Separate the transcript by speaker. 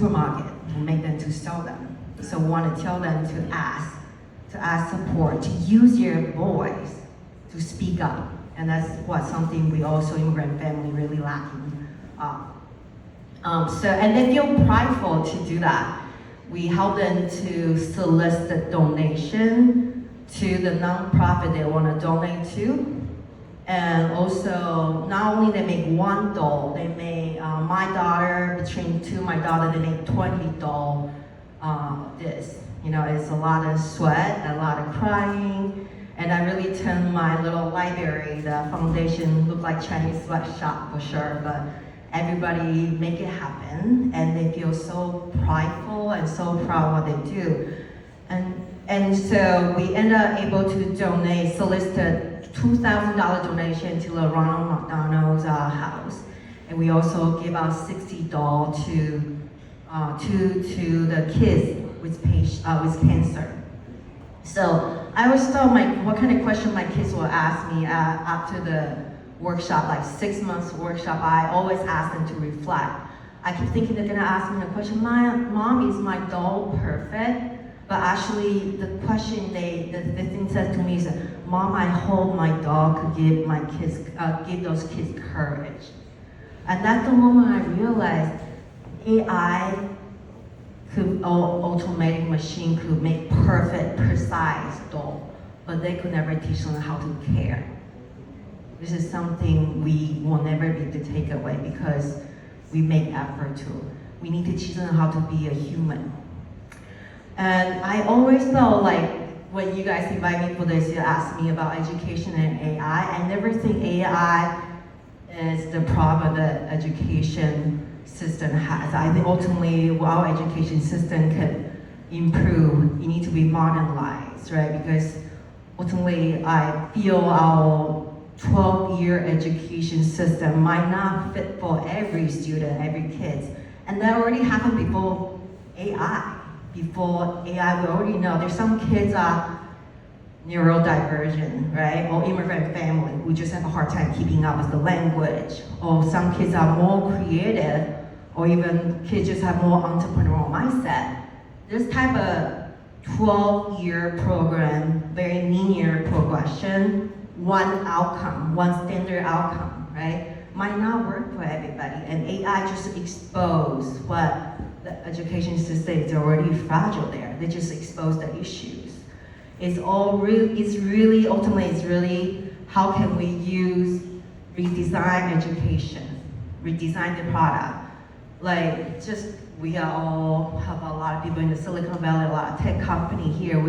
Speaker 1: supermarket and make them to sell them. So we want to tell them to ask support, to use your voice to speak up. And that's something we also immigrant family really lacking. And they feel prideful to do that. We help them to solicit donation to the nonprofit they want to donate to. And also, not only they make one doll, they make, my daughter, between two, my daughter, they make 20 doll this. You know, it's a lot of sweat, a lot of crying, and I really turned my little library, the foundation, look like Chinese sweatshop for sure, but everybody make it happen, and they feel so prideful and so proud of what they do. And so we end up able to solicit $2,000 donation to the Ronald McDonald's house. And we also give out 60 dolls to the kids with cancer. So I always thought what kind of question my kids will ask me after the workshop, like 6 months workshop. I always ask them to reflect. I keep thinking they're gonna ask me a question, Mom, is my doll perfect? But actually the question the thing says to me is, Mom, I hope my doll could give those kids courage. And that's the moment I realized AI automatic machine could make perfect, precise doll, but they could never teach them how to care. This is something we will never be able to take away because we make effort to. We need to teach them how to be a human. And I always felt like when you guys invite me for this, you ask me about education and AI. I never think AI is the problem the education system has. I think ultimately our education system could improve. It needs to be modernized, right? Because ultimately I feel our 12-year education system might not fit for every student, every kid. And that already happened before AI. Before AI, we already know there's some kids are neurodivergent, right? Or immigrant family who just have a hard time keeping up with the language. Or some kids are more creative, or even kids just have more entrepreneurial mindset. This type of 12-year program, very linear progression, one outcome, one standard outcome, right? Might not work for everybody. And AI just exposed what the education system is already fragile there. They just expose the issues. Ultimately, it's really how can we redesign education, redesign the product. Like, we all have a lot of people in the Silicon Valley, a lot of tech company here.